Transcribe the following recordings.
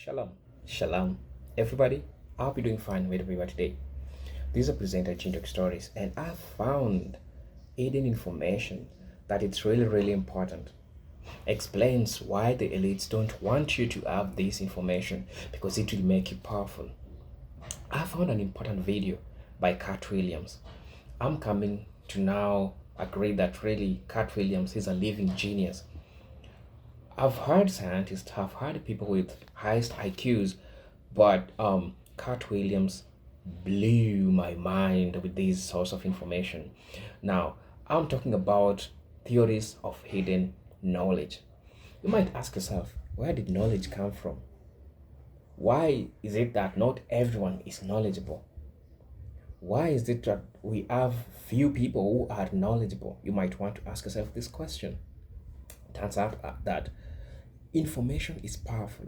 Shalom. Shalom. Everybody, I'll be doing fine with everyone today. This is a presenter Chintok Stories, and I found hidden information that it's really important. Explains why the elites don't want you to have this information because it will make you powerful. I found an important video by Katt Williams. I'm coming to now agree that really Katt Williams is a living genius. I've heard scientists, I've heard people with highest IQs, but Katt Williams blew my mind with this source of information. Now, I'm talking about theories of hidden knowledge. You might ask yourself, where did knowledge come from? Why is it that not everyone is knowledgeable? Why is it that we have few people who are knowledgeable? You might want to ask yourself this question. Turns out that information is powerful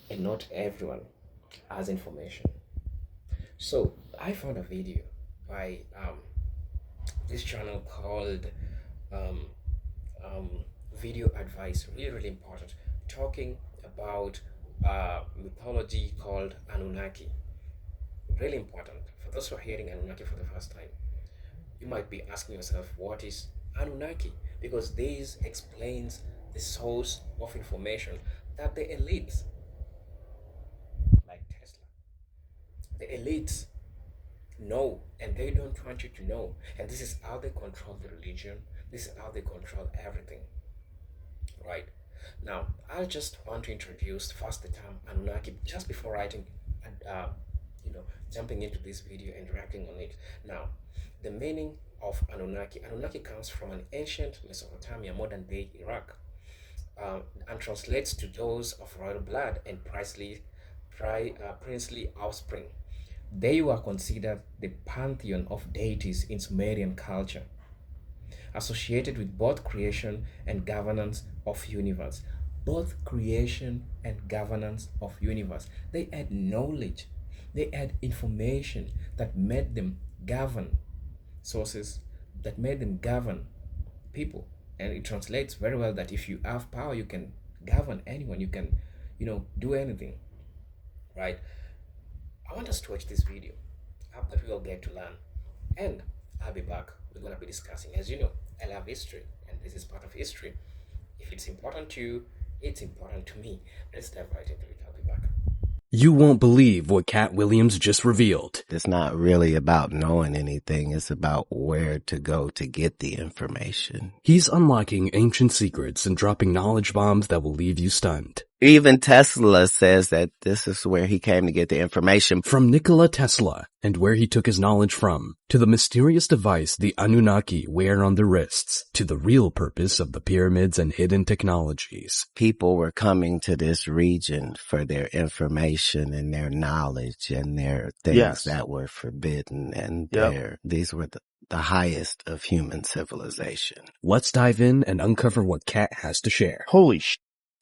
and not everyone has information. So I found a video by this channel called Video Advice, really important, talking about mythology called Anunnaki. Really important. For those who are hearing Anunnaki for the first time, you might be asking yourself, what is Anunnaki? Because this explains the source of information that the elites, like Tesla, the elites know, and they don't want you to know. And this is how they control the religion. This is how they control everything. Right? Now, I just want to introduce first the term Anunnaki just before writing and jumping into this video and reacting on it. Now, the meaning of Anunnaki. Anunnaki comes from an ancient Mesopotamia, modern day Iraq, and translates to those of royal blood and princely offspring. They were considered the pantheon of deities in Sumerian culture, associated with both creation and governance of universe. Both creation and governance of universe. They had knowledge. They had information that made them govern sources, that made them govern people. And it translates very well that if you have power, you can govern anyone. You can, do anything, right? I want us to watch this video. I hope that we all get to learn. And I'll be back. We're going to be discussing. As you know, I love history, and this is part of history. If it's important to you, it's important to me. Let's dive right into it. I'll be back. You won't believe what Katt Williams just revealed. It's not really about knowing anything. It's about where to go to get the information. He's unlocking ancient secrets and dropping knowledge bombs that will leave you stunned. Even Tesla says that this is where he came to get the information. From Nikola Tesla and where he took his knowledge from, to the mysterious device the Anunnaki wear on their wrists, to the real purpose of the pyramids and hidden technologies. People were coming to this region for their information and their knowledge and their things that were forbidden. And these were the highest of human civilization. Let's dive in and uncover what Katt has to share. Holy sh!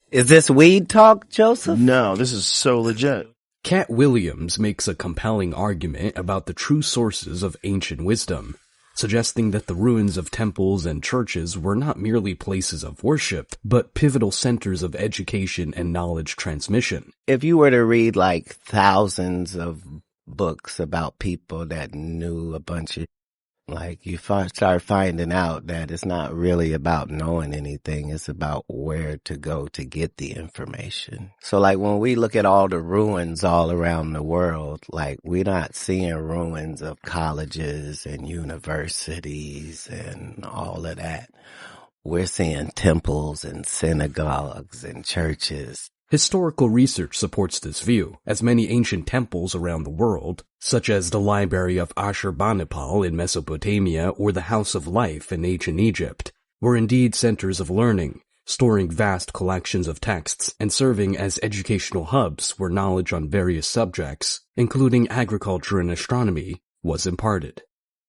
Is this weed talk, Joseph? No, this is so legit. Katt Williams makes a compelling argument about the true sources of ancient wisdom, suggesting that the ruins of temples and churches were not merely places of worship, but pivotal centers of education and knowledge transmission. If you were to read like thousands of books about people that knew a bunch of you start finding out that it's not really about knowing anything. It's about where to go to get the information. So when we look at all the ruins all around the world, we're not seeing ruins of colleges and universities and all of that. We're seeing temples and synagogues and churches. Historical research supports this view, as many ancient temples around the world, such as the Library of Ashurbanipal in Mesopotamia or the House of Life in ancient Egypt, were indeed centers of learning, storing vast collections of texts and serving as educational hubs where knowledge on various subjects, including agriculture and astronomy, was imparted.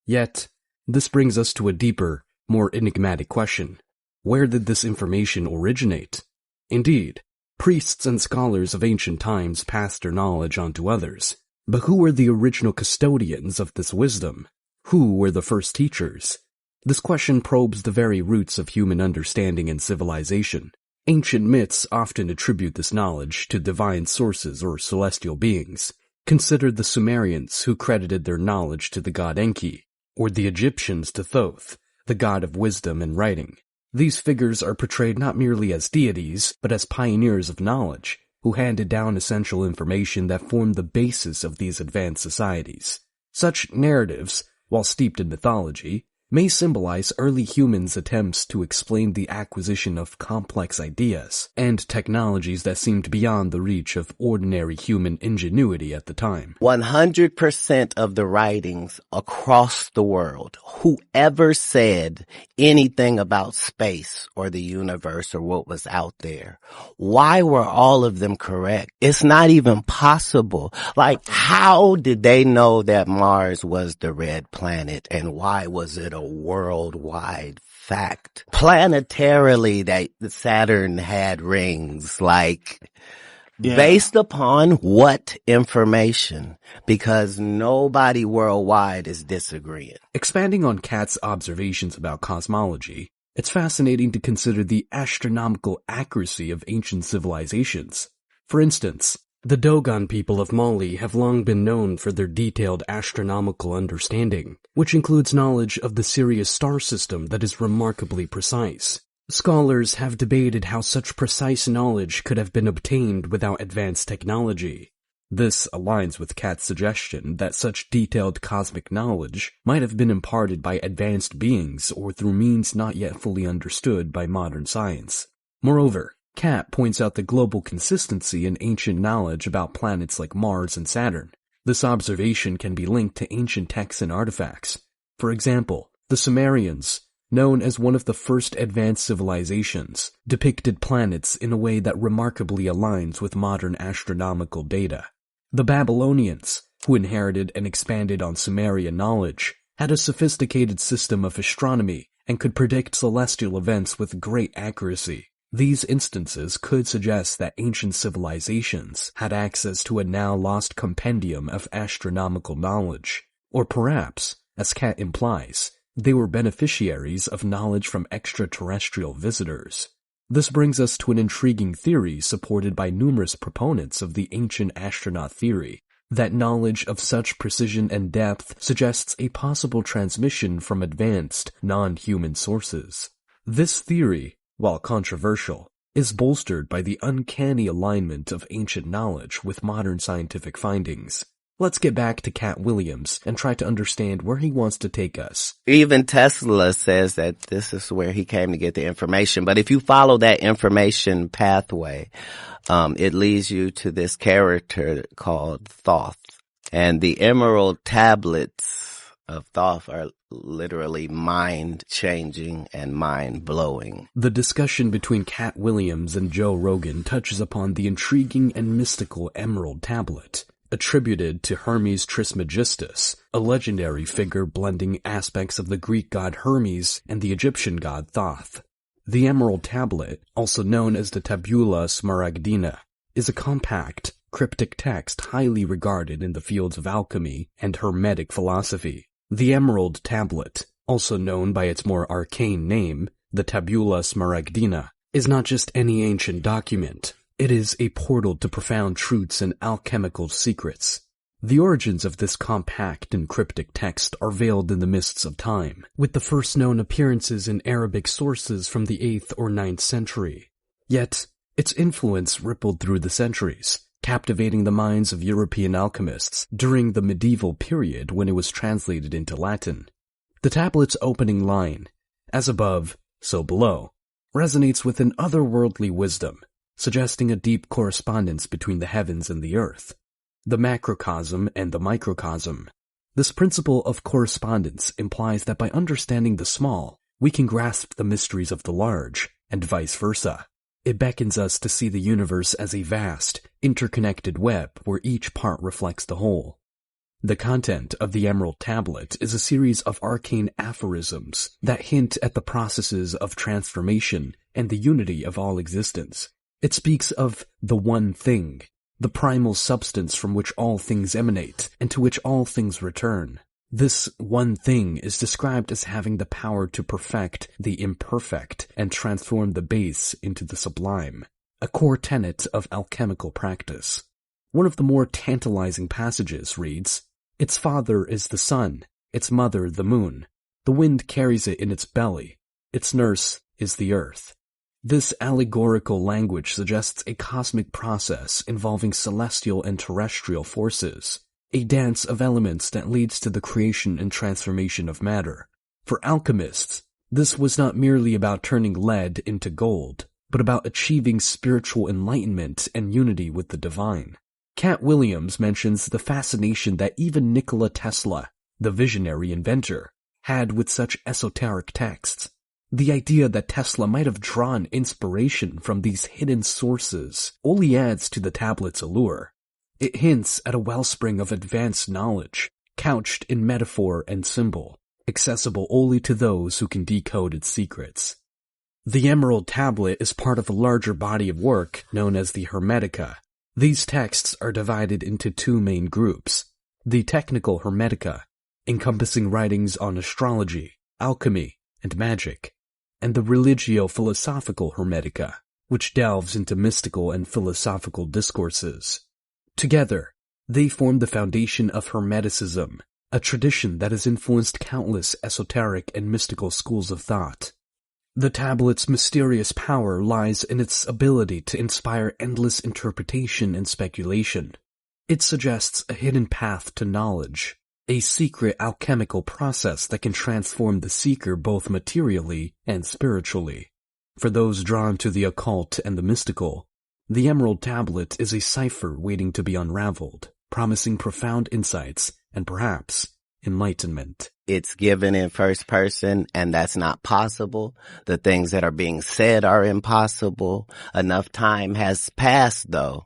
Yet, this brings us to a deeper, more enigmatic question. Where did this information originate? Indeed, priests and scholars of ancient times passed their knowledge on to others. But who were the original custodians of this wisdom? Who were the first teachers? This question probes the very roots of human understanding and civilization, Ancient myths often attribute this knowledge to divine sources or celestial beings. Consider the Sumerians, who credited their knowledge to the god Enki, or the Egyptians to Thoth, the god of wisdom and writing. These figures are portrayed not merely as deities, but as pioneers of knowledge, who handed down essential information that formed the basis of these advanced societies. Such narratives, while steeped in mythology, may symbolize early humans' attempts to explain the acquisition of complex ideas and technologies that seemed beyond the reach of ordinary human ingenuity at the time. 100% of the writings across the world, whoever said anything about space or the universe or what was out there, why were all of them correct? It's not even possible. Like, how did they know that Mars was the red planet, and why was it a worldwide fact? Planetarily, that Saturn had rings, based upon what information? Because nobody worldwide is disagreeing. Expanding on Katt's observations about cosmology, it's fascinating to consider the astronomical accuracy of ancient civilizations. For instance, the Dogon people of Mali have long been known for their detailed astronomical understanding, which includes knowledge of the Sirius star system that is remarkably precise. Scholars have debated how such precise knowledge could have been obtained without advanced technology. This aligns with Katt's suggestion that such detailed cosmic knowledge might have been imparted by advanced beings or through means not yet fully understood by modern science. Moreover, Katt points out the global consistency in ancient knowledge about planets like Mars and Saturn. This observation can be linked to ancient texts and artifacts. For example, the Sumerians, known as one of the first advanced civilizations, depicted planets in a way that remarkably aligns with modern astronomical data. The Babylonians, who inherited and expanded on Sumerian knowledge, had a sophisticated system of astronomy and could predict celestial events with great accuracy. These instances could suggest that ancient civilizations had access to a now lost compendium of astronomical knowledge, or perhaps, as Katt implies, they were beneficiaries of knowledge from extraterrestrial visitors. This brings us to an intriguing theory supported by numerous proponents of the ancient astronaut theory, that knowledge of such precision and depth suggests a possible transmission from advanced, non-human sources. This theory, while controversial, is bolstered by the uncanny alignment of ancient knowledge with modern scientific findings. Let's get back to Katt Williams and try to understand where he wants to take us. Even Tesla says that this is where he came to get the information. But if you follow that information pathway, it leads you to this character called Thoth. And the emerald tablets of Thoth are literally mind-changing and mind-blowing. The discussion between Katt Williams and Joe Rogan touches upon the intriguing and mystical Emerald Tablet, attributed to Hermes Trismegistus, a legendary figure blending aspects of the Greek god Hermes and the Egyptian god Thoth. The Emerald Tablet, also known as the Tabula Smaragdina, is a compact, cryptic text highly regarded in the fields of alchemy and Hermetic philosophy. The Emerald Tablet, also known by its more arcane name, the Tabula Smaragdina, is not just any ancient document. It is a portal to profound truths and alchemical secrets. The origins of this compact and cryptic text are veiled in the mists of time, with the first known appearances in Arabic sources from the 8th or 9th century. Yet, its influence rippled through the centuries, captivating the minds of European alchemists during the medieval period when it was translated into Latin. The tablet's opening line, "As above, so below," resonates with an otherworldly wisdom, suggesting a deep correspondence between the heavens and the earth, the macrocosm and the microcosm. This principle of correspondence implies that by understanding the small, we can grasp the mysteries of the large, and vice versa. It beckons us to see the universe as a vast, interconnected web where each part reflects the whole. The content of the Emerald Tablet is a series of arcane aphorisms that hint at the processes of transformation and the unity of all existence. It speaks of the one thing, the primal substance from which all things emanate and to which all things return. This one thing is described as having the power to perfect the imperfect and transform the base into the sublime, a core tenet of alchemical practice. One of the more tantalizing passages reads, "Its father is the sun, its mother the moon. The wind carries it in its belly. Its nurse is the earth." This allegorical language suggests a cosmic process involving celestial and terrestrial forces, a dance of elements that leads to the creation and transformation of matter. For alchemists, this was not merely about turning lead into gold, but about achieving spiritual enlightenment and unity with the divine. Katt Williams mentions the fascination that even Nikola Tesla, the visionary inventor, had with such esoteric texts. The idea that Tesla might have drawn inspiration from these hidden sources only adds to the tablet's allure. It hints at a wellspring of advanced knowledge, couched in metaphor and symbol, accessible only to those who can decode its secrets. The Emerald Tablet is part of a larger body of work known as the Hermetica. These texts are divided into two main groups: the technical Hermetica, encompassing writings on astrology, alchemy, and magic, and the religio-philosophical Hermetica, which delves into mystical and philosophical discourses. Together, they form the foundation of Hermeticism, a tradition that has influenced countless esoteric and mystical schools of thought. The tablet's mysterious power lies in its ability to inspire endless interpretation and speculation. It suggests a hidden path to knowledge, a secret alchemical process that can transform the seeker both materially and spiritually. For those drawn to the occult and the mystical, the Emerald Tablet is a cipher waiting to be unraveled, promising profound insights and perhaps enlightenment. It's given in first person, and that's not possible. The things that are being said are impossible. Enough time has passed, though,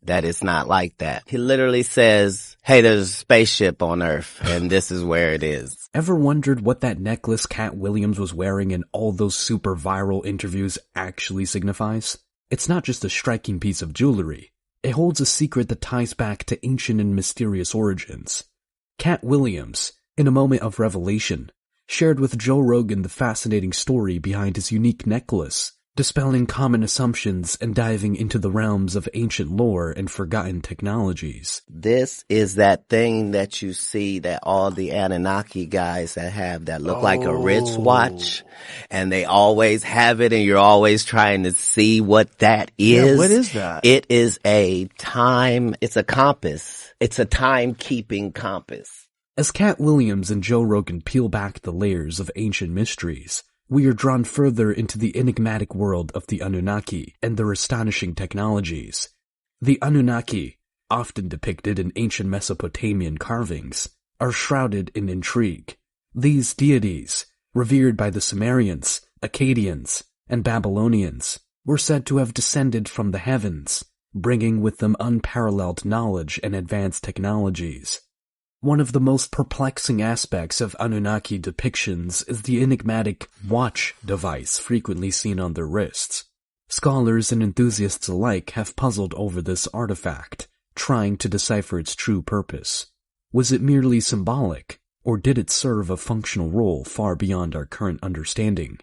that it's not like that. He literally says, hey, there's a spaceship on Earth, and this is where it is. Ever wondered what that necklace Katt Williams was wearing in all those super viral interviews actually signifies? It's not just a striking piece of jewelry. It holds a secret that ties back to ancient and mysterious origins. Katt Williams, in a moment of revelation, shared with Joe Rogan the fascinating story behind his unique necklace, dispelling common assumptions and diving into the realms of ancient lore and forgotten technologies. This is that thing that you see that all the Anunnaki guys that have that look like a wristwatch, and they always have it, and you're always trying to see what that is. Yeah, what is that? It is it's a compass. It's a time-keeping compass. As Katt Williams and Joe Rogan peel back the layers of ancient mysteries, we are drawn further into the enigmatic world of the Anunnaki and their astonishing technologies. The Anunnaki, often depicted in ancient Mesopotamian carvings, are shrouded in intrigue. These deities, revered by the Sumerians, Akkadians, and Babylonians, were said to have descended from the heavens, bringing with them unparalleled knowledge and advanced technologies. One of the most perplexing aspects of Anunnaki depictions is the enigmatic watch device frequently seen on their wrists. Scholars and enthusiasts alike have puzzled over this artifact, trying to decipher its true purpose. Was it merely symbolic, or did it serve a functional role far beyond our current understanding?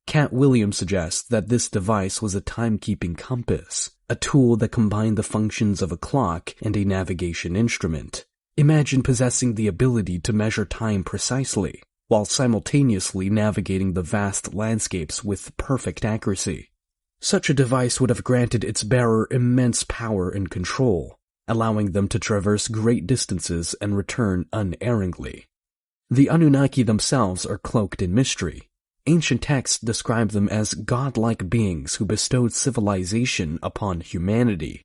Katt Williams suggests that this device was a timekeeping compass, a tool that combined the functions of a clock and a navigation instrument. Imagine possessing the ability to measure time precisely, while simultaneously navigating the vast landscapes with perfect accuracy. Such a device would have granted its bearer immense power and control, allowing them to traverse great distances and return unerringly. The Anunnaki themselves are cloaked in mystery. Ancient texts describe them as godlike beings who bestowed civilization upon humanity.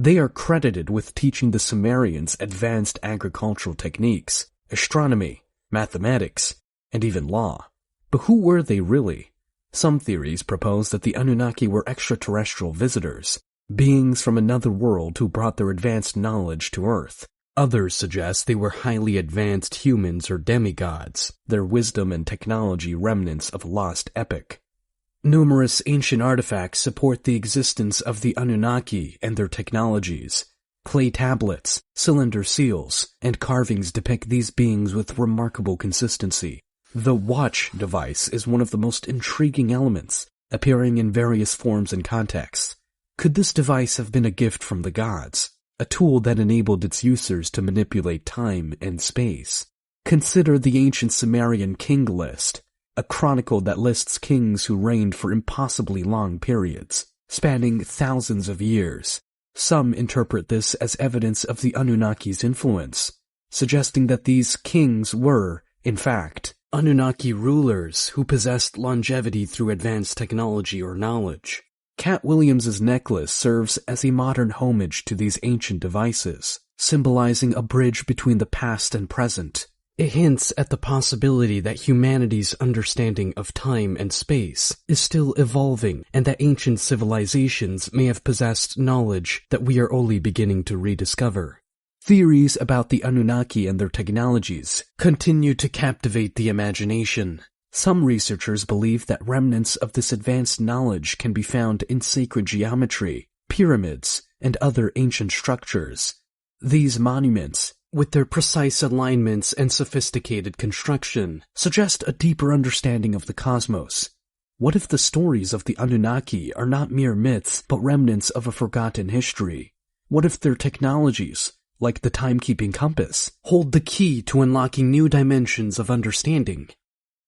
They are credited with teaching the Sumerians advanced agricultural techniques, astronomy, mathematics, and even law. But who were they really? Some theories propose that the Anunnaki were extraterrestrial visitors, beings from another world who brought their advanced knowledge to Earth. Others suggest they were highly advanced humans or demigods, their wisdom and technology remnants of a lost epoch. Numerous ancient artifacts support the existence of the Anunnaki and their technologies. Clay tablets, cylinder seals, and carvings depict these beings with remarkable consistency. The watch device is one of the most intriguing elements, appearing in various forms and contexts. Could this device have been a gift from the gods, a tool that enabled its users to manipulate time and space? Consider the ancient Sumerian king list, a chronicle that lists kings who reigned for impossibly long periods, spanning thousands of years. Some interpret this as evidence of the Anunnaki's influence, suggesting that these kings were, in fact, Anunnaki rulers who possessed longevity through advanced technology or knowledge. Katt Williams's necklace serves as a modern homage to these ancient devices, symbolizing a bridge between the past and present. It hints at the possibility that humanity's understanding of time and space is still evolving, and that ancient civilizations may have possessed knowledge that we are only beginning to rediscover. Theories about the Anunnaki and their technologies continue to captivate the imagination. Some researchers believe that remnants of this advanced knowledge can be found in sacred geometry, pyramids, and other ancient structures. These monuments, with their precise alignments and sophisticated construction, suggest a deeper understanding of the cosmos. What if the stories of the Anunnaki are not mere myths, but remnants of a forgotten history? What if their technologies, like the timekeeping compass, hold the key to unlocking new dimensions of understanding?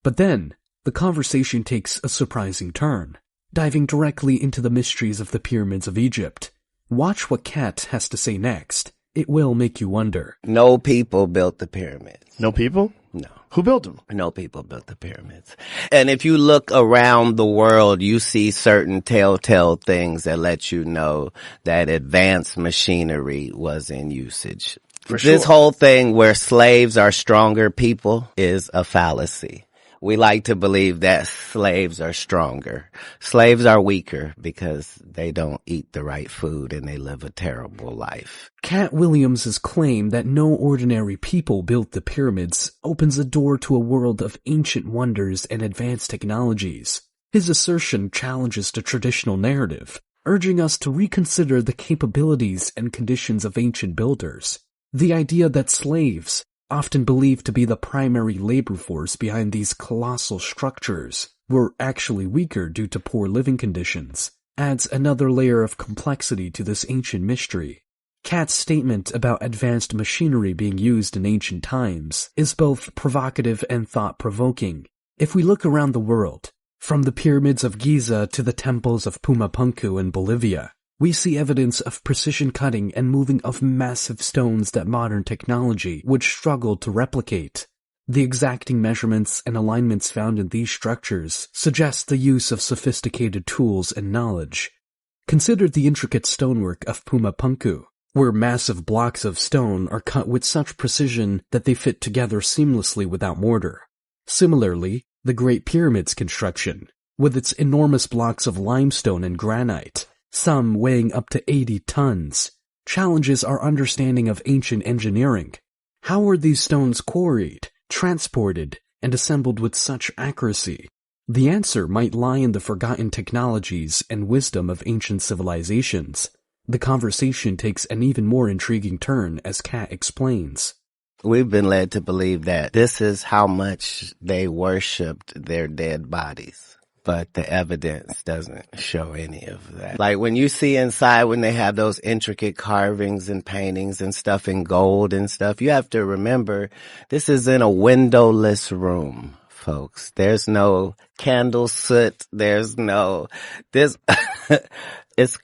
But then, the conversation takes a surprising turn, diving directly into the mysteries of the pyramids of Egypt. Watch what Katt has to say next. It will make you wonder. No people built the pyramids. No people? No. Who built them? No people built the pyramids. And if you look around the world, you see certain telltale things that let you know that advanced machinery was in usage. This whole thing where slaves are stronger people is a fallacy. We like to believe that slaves are stronger. Slaves are weaker because they don't eat the right food and they live a terrible life. Katt Williams's claim that no ordinary people built the pyramids opens a door to a world of ancient wonders and advanced technologies. His assertion challenges the traditional narrative, urging us to reconsider the capabilities and conditions of ancient builders. The idea that slaves, often believed to be the primary labor force behind these colossal structures, were actually weaker due to poor living conditions, adds another layer of complexity to this ancient mystery. Katt's statement about advanced machinery being used in ancient times is both provocative and thought-provoking. If we look around the world, from the pyramids of Giza to the temples of Pumapunku in Bolivia, we see evidence of precision cutting and moving of massive stones that modern technology would struggle to replicate. The exacting measurements and alignments found in these structures suggest the use of sophisticated tools and knowledge. Consider the intricate stonework of Pumapunku, where massive blocks of stone are cut with such precision that they fit together seamlessly without mortar. Similarly, the Great Pyramid's construction, with its enormous blocks of limestone and granite, some weighing up to 80 tons, challenges our understanding of ancient engineering. How were these stones quarried, transported, and assembled with such accuracy? The answer might lie in the forgotten technologies and wisdom of ancient civilizations. The conversation takes an even more intriguing turn as Katt explains. We've been led to believe that this is how much they worshipped their dead bodies. But the evidence doesn't show any of that. Like when you see inside, when they have those intricate carvings and paintings and stuff in gold and stuff, you have to remember this is in a windowless room, folks. There's no candle soot. There's no, it's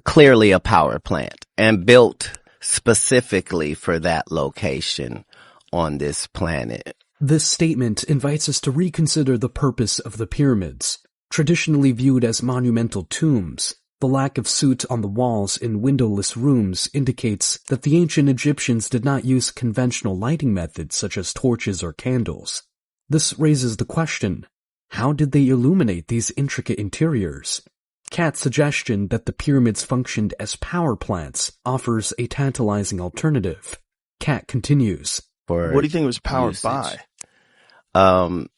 clearly a power plant and built specifically for that location on this planet. This statement invites us to reconsider the purpose of the pyramids. Traditionally viewed as monumental tombs, the lack of soot on the walls in windowless rooms indicates that the ancient Egyptians did not use conventional lighting methods such as torches or candles. This raises the question, how did they illuminate these intricate interiors? Katt's suggestion that the pyramids functioned as power plants offers a tantalizing alternative. Katt continues. What do you think it was powered by?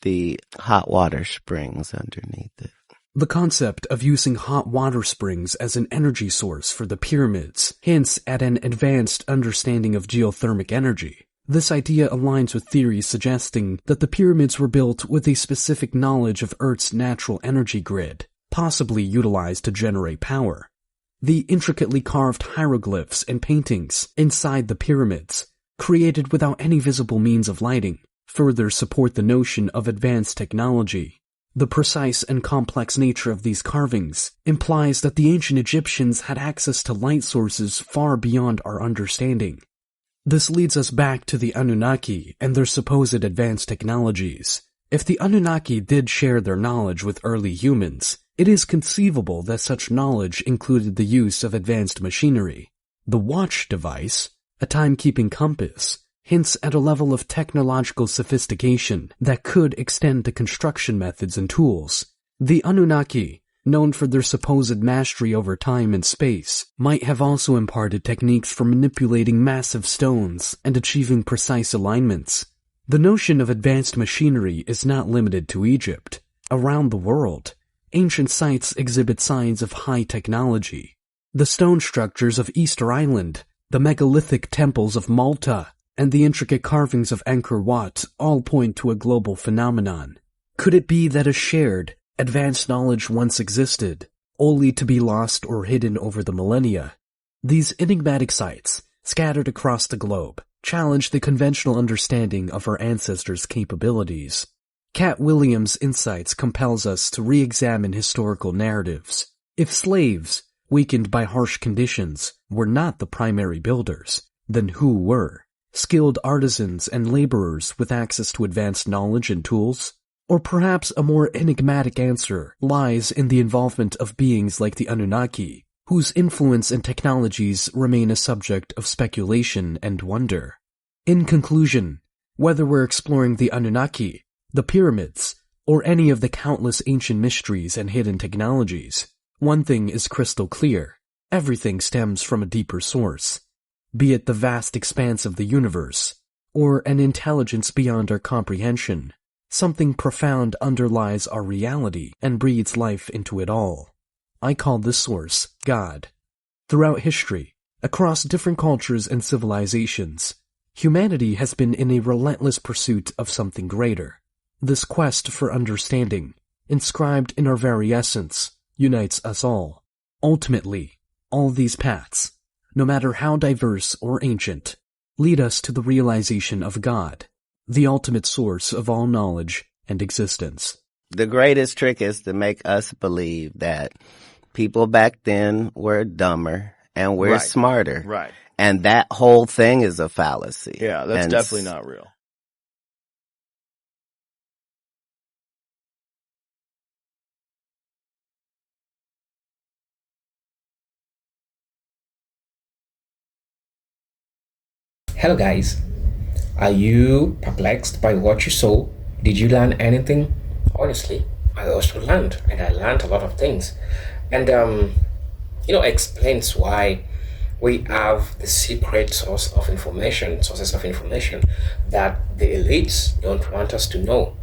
The hot water springs underneath it. The concept of using hot water springs as an energy source for the pyramids hints at an advanced understanding of geothermal energy. This idea aligns with theories suggesting that the pyramids were built with a specific knowledge of Earth's natural energy grid, possibly utilized to generate power. The intricately carved hieroglyphs and paintings inside the pyramids, created without any visible means of lighting, further support the notion of advanced technology. The precise and complex nature of these carvings implies that the ancient Egyptians had access to light sources far beyond our understanding. This leads us back to the Anunnaki and their supposed advanced technologies. If the Anunnaki did share their knowledge with early humans, it is conceivable that such knowledge included the use of advanced machinery. The watch device, a timekeeping compass, hints at a level of technological sophistication that could extend to construction methods and tools. The Anunnaki, known for their supposed mastery over time and space, might have also imparted techniques for manipulating massive stones and achieving precise alignments. The notion of advanced machinery is not limited to Egypt. Around the world, ancient sites exhibit signs of high technology. The stone structures of Easter Island, the megalithic temples of Malta, and the intricate carvings of Angkor Wat all point to a global phenomenon. Could it be that a shared, advanced knowledge once existed, only to be lost or hidden over the millennia? These enigmatic sites, scattered across the globe, challenge the conventional understanding of our ancestors' capabilities. Katt Williams' insights compels us to re-examine historical narratives. If slaves, weakened by harsh conditions, were not the primary builders, then who were? Skilled artisans and laborers with access to advanced knowledge and tools? Or perhaps a more enigmatic answer lies in the involvement of beings like the Anunnaki, whose influence and technologies remain a subject of speculation and wonder. In conclusion, whether we're exploring the Anunnaki, the pyramids, or any of the countless ancient mysteries and hidden technologies, one thing is crystal clear: everything stems from a deeper source. Be it the vast expanse of the universe, or an intelligence beyond our comprehension, something profound underlies our reality and breathes life into it all. I call this source God. Throughout history, across different cultures and civilizations, humanity has been in a relentless pursuit of something greater. This quest for understanding, inscribed in our very essence, unites us all. Ultimately, all these paths, no matter how diverse or ancient, lead us to the realization of God, the ultimate source of all knowledge and existence. The greatest trick is to make us believe that people back then were dumber and we're smarter. Right. And that whole thing is a fallacy. Yeah, that's definitely not real. Hello guys, are you perplexed by what you saw? Did you learn anything? Honestly, I also learned, and I learned a lot of things. And explains why we have the secret sources of information that the elites don't want us to know.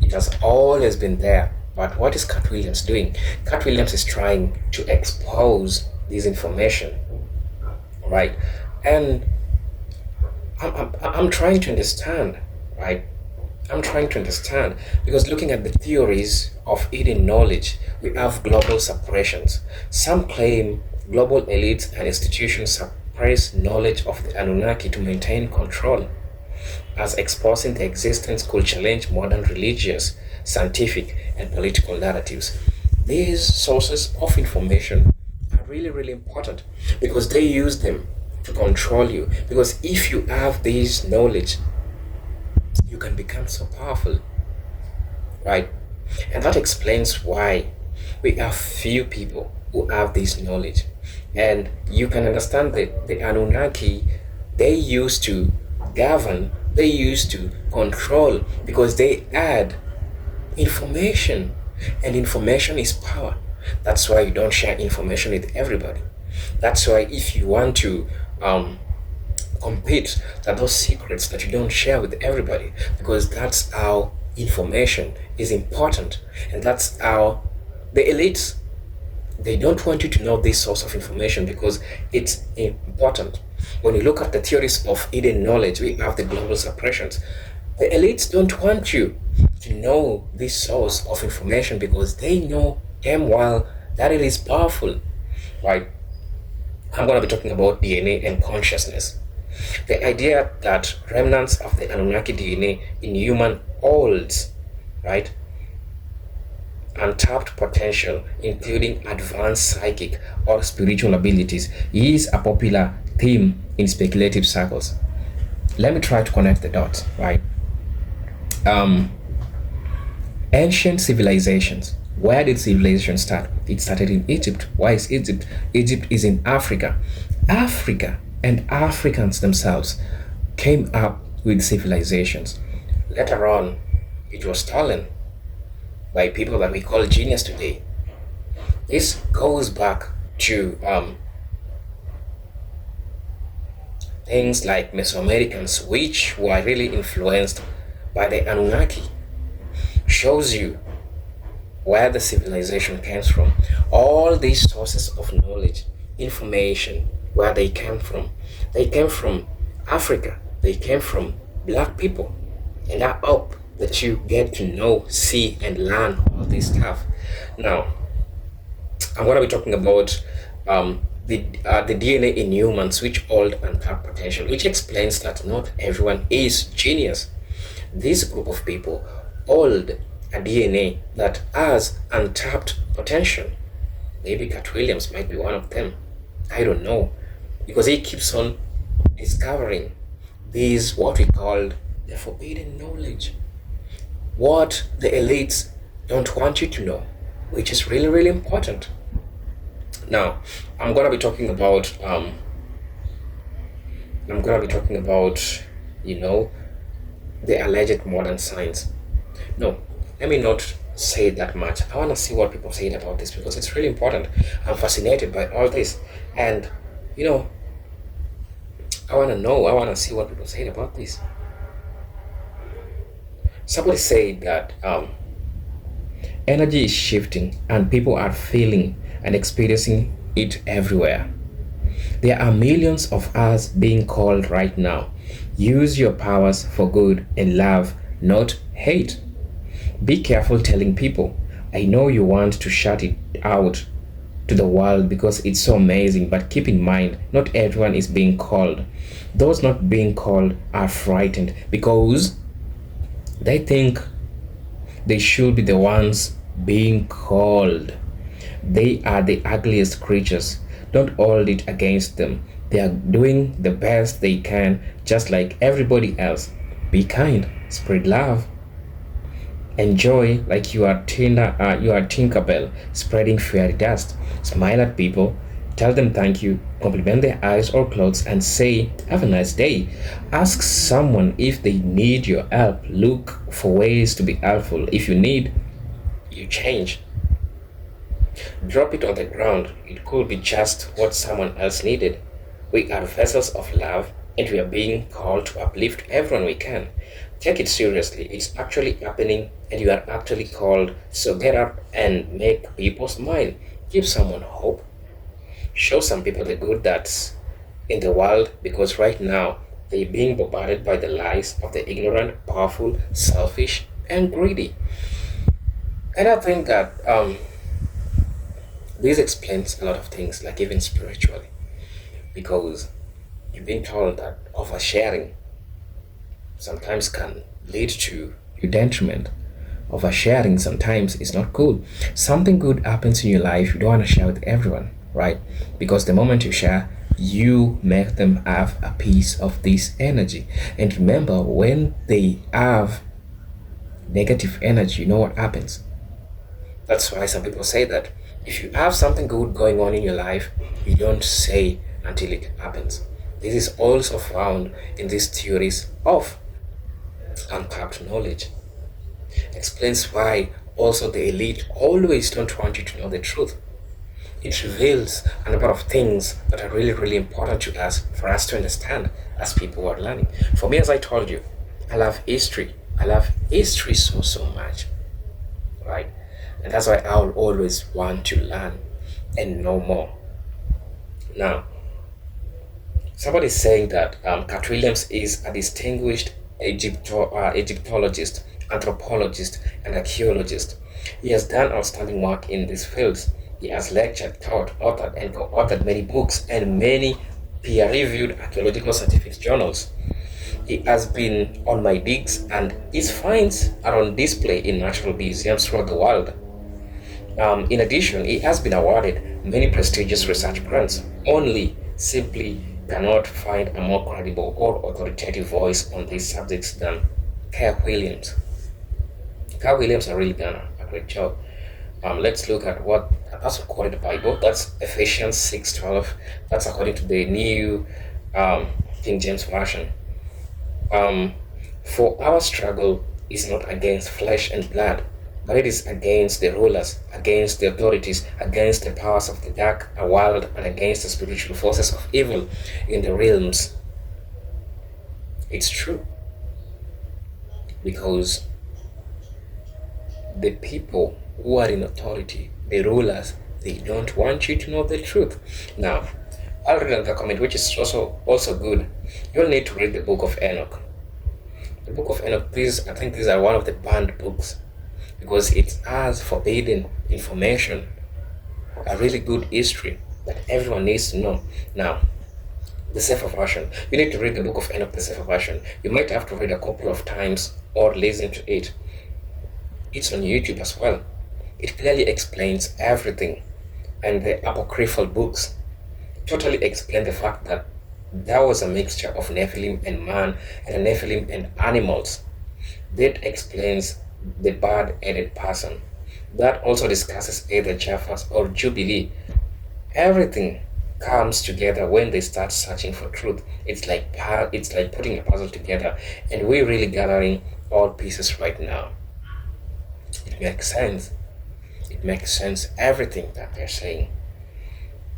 It has always been there. But what is Katt Williams doing? Katt Williams is trying to expose this information, right? And I'm trying to understand, right? I'm trying to understand because looking at the theories of hidden knowledge, we have global suppressions. Some claim global elites and institutions suppress knowledge of the Anunnaki to maintain control, as exposing their existence could challenge modern religious, scientific, and political narratives. These sources of information are really, really important because they use them to control you. Because if you have this knowledge, you can become so powerful, right? And that explains why we have few people who have this knowledge. And you can understand that the Anunnaki, they used to govern, they used to control because they had information, and information is power. That's why you don't share information with everybody. That's why if you want to compete, that those secrets that you don't share with everybody, because that's how information is important, and that's how The elites, they don't want you to know this source of information because it's important. When you look at the theories of hidden knowledge, we have the global suppressions. The elites don't want you to know this source of information because they know damn well that it is powerful, right? I'm going to be talking about DNA and consciousness. The idea that remnants of the Anunnaki DNA in human holds, right, untapped potential, including advanced psychic or spiritual abilities, is a popular theme in speculative circles. Let me try to connect the dots, right? Ancient civilizations. Where did civilization start? It started in Egypt. Why is Egypt? Egypt is in Africa. Africa and Africans themselves came up with civilizations. Later on, it was stolen by people that we call genius today. This goes back to things like Mesoamericans, which were really influenced by the Anunnaki. Shows you where the civilization comes from. All these sources of knowledge, information, where they came from. They came from Africa. They came from black people. And I hope that you get to know, see, and learn all this stuff. Now, I'm going to be talking about the DNA in humans, which hold untapped potential, which explains that not everyone is genius. This group of people hold a DNA that has untapped potential. Maybe Katt Williams might be one of them. I don't know, because he keeps on discovering these, what we call the forbidden knowledge, what the elites don't want you to know, which is really, really important. Now, I'm gonna be talking about the alleged modern science. No, let me not say that much. I want to see what people say about this because it's really important. I'm fascinated by all this, and I want to see what people say about this. Somebody said that energy is shifting and people are feeling and experiencing it everywhere. There are millions of us being called right now. Use your powers for good and love, not hate. Be careful telling people. I know you want to shout it out to the world because it's so amazing, but keep in mind, not everyone is being called. Those not being called are frightened because they think they should be the ones being called. They are the ugliest creatures. Don't hold it against them. They are doing the best they can, just like everybody else. Be kind, spread love. Enjoy like you are Tinkerbell, spreading fairy dust. Smile at people, tell them thank you, compliment their eyes or clothes, and say, have a nice day. Ask someone if they need your help. Look for ways to be helpful. If you need, you change. Drop it on the ground. It could be just what someone else needed. We are vessels of love, and we are being called to uplift everyone we can. Take it seriously. It's actually happening, and you are actually called. So get up and make people smile. Give someone hope. Show some people the good that's in the world, because right now they're being bombarded by the lies of the ignorant, powerful, selfish, and greedy. And I think that this explains a lot of things, like even spiritually, because you've been told that oversharing sometimes can lead to your detriment. Oversharing sometimes is not good. Something good happens in your life, you don't want to share with everyone, right? Because the moment you share, you make them have a piece of this energy. And remember, when they have negative energy, you know what happens? That's why some people say that if you have something good going on in your life, you don't say until it happens. This is also found in these theories of untapped knowledge. Explains why also the elite always don't want you to know the truth. It reveals a number of things that are really, really important to us, for us to understand as people who are learning. For me, as I told you, I love history. I love history so much, right? And that's why I'll always want to learn and know more. Now, somebody is saying that Katt Williams is a distinguished Egyptologist, anthropologist, and archaeologist. He has done outstanding work in these fields. He has lectured, taught, authored, and co-authored many books and many peer-reviewed archaeological scientific journals. He has been on my digs, and his finds are on display in natural museums throughout the world. In addition, he has been awarded many prestigious research grants. Only simply cannot find a more credible or authoritative voice on these subjects than Katt Williams. Katt Williams has really done a great job. Let's look at what that's according to the Bible. That's Ephesians 6:12. That's according to the New King James Version. For our struggle is not against flesh and blood, but it is against the rulers, against the authorities, against the powers of the dark world, and against the spiritual forces of evil in the realms. It's true. Because the people who are in authority, the rulers, they don't want you to know the truth. Now, I'll read another comment, which is also good. You'll need to read the book of Enoch. The book of Enoch, I think these are one of the banned books because it has forbidden information, a really good history that everyone needs to know. Now, the Sefer version, you need to read the book of Enoch, the Sefer version. You might have to read a couple of times or listen to it. It's on YouTube as well. It clearly explains everything, and the apocryphal books totally explain the fact that there was a mixture of Nephilim and man and a Nephilim and animals. That explains the bad-headed person. That also discusses either Japhas or Jubilee. Everything comes together when they start searching for truth. It's like putting a puzzle together, and we're really gathering all pieces right now. It makes sense. It makes sense, everything that they're saying.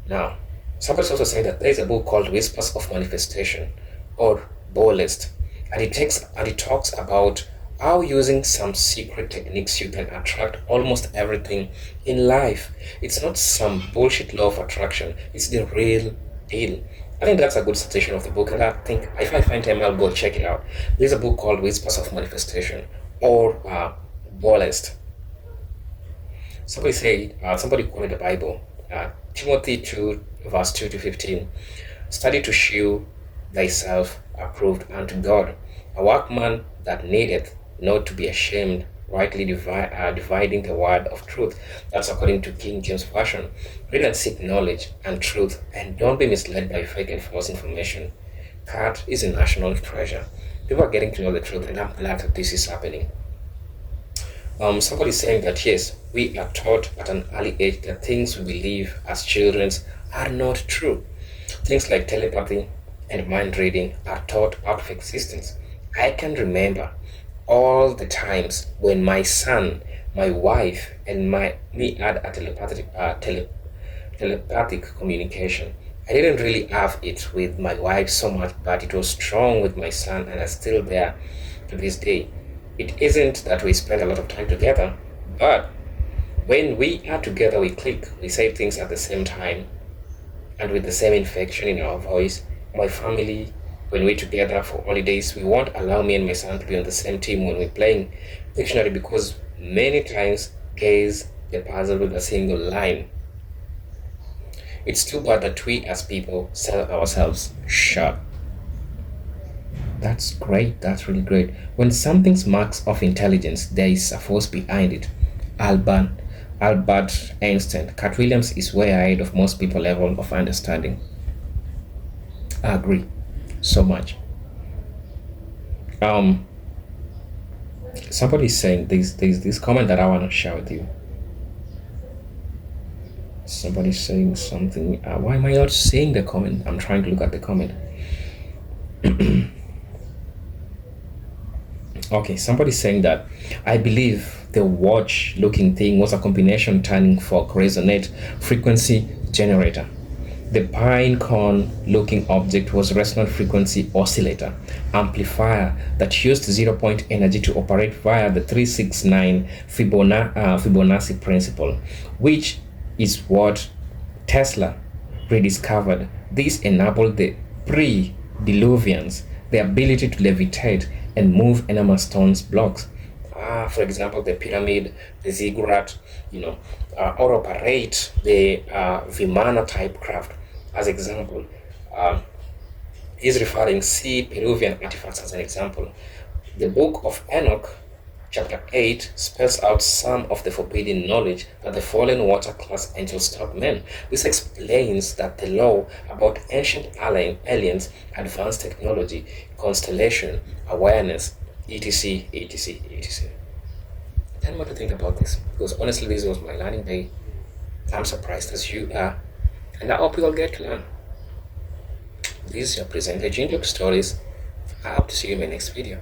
Now, somebody's also saying that there's a book called Whispers of Manifestation or Bolest, and it talks about how using some secret techniques you can attract almost everything in life. It's not some bullshit law of attraction, it's the real deal. I think that's a good citation of the book, and I think if I find time, I'll go check it out. There's a book called Whispers of Manifestation or Bolest. Somebody quoted the Bible, Timothy 2, verse 2 to 15. Study to shew thyself approved unto God, a workman that needeth not to be ashamed, rightly dividing the word of truth. That's according to King James Version. Read and seek knowledge and truth, and don't be misled by fake and false information. Katt is a national treasure. People are getting to know the truth, and I'm glad that this is happening. Somebody saying that yes, we are taught at an early age that things we believe as children are not true. Things like telepathy and mind reading are taught out of existence. I can remember all the times when my son, my wife, and me had a telepathic communication. I didn't really have it with my wife so much, but it was strong with my son, and it's still there to this day. It isn't that we spend a lot of time together, but when we are together, we click, we say things at the same time, and with the same inflection in our voice. My family, when we're together for holidays, we won't allow me and my son to be on the same team when we're playing dictionary, because many times gaze the puzzle with a single line. It's too bad that we as people sell ourselves short. That's great. That's really great. When something marks of intelligence, there is a force behind it. Albert Einstein. Katt Williams is way ahead of most people level of understanding. I agree so much. Somebody's saying this comment that I want to share with you. Somebody's saying something. Why am I not seeing the comment? I'm trying to look at the comment. Okay, somebody's saying that I believe the watch looking thing was a combination turning fork resonate frequency generator. The pine cone looking object was a resonant frequency oscillator amplifier that used zero-point energy to operate via the 369 Fibonacci principle, which is what Tesla rediscovered. This enabled the pre-diluvians the ability to levitate and move enormous stones blocks. For example, the pyramid, the ziggurat, or operate the Vimana type craft. As example, he's referring see Peruvian artifacts as an example. The book of Enoch, chapter 8, spells out some of the forbidden knowledge that the fallen water class angels taught men. This explains that the law about ancient aliens, advanced technology, constellation, awareness, etc., etc., etc. Tell me what to think about this, because honestly, this was my learning day. I'm surprised as you are, and I hope you all get to learn. This is your presenter, Ginger Stories. I hope to see you in my next video.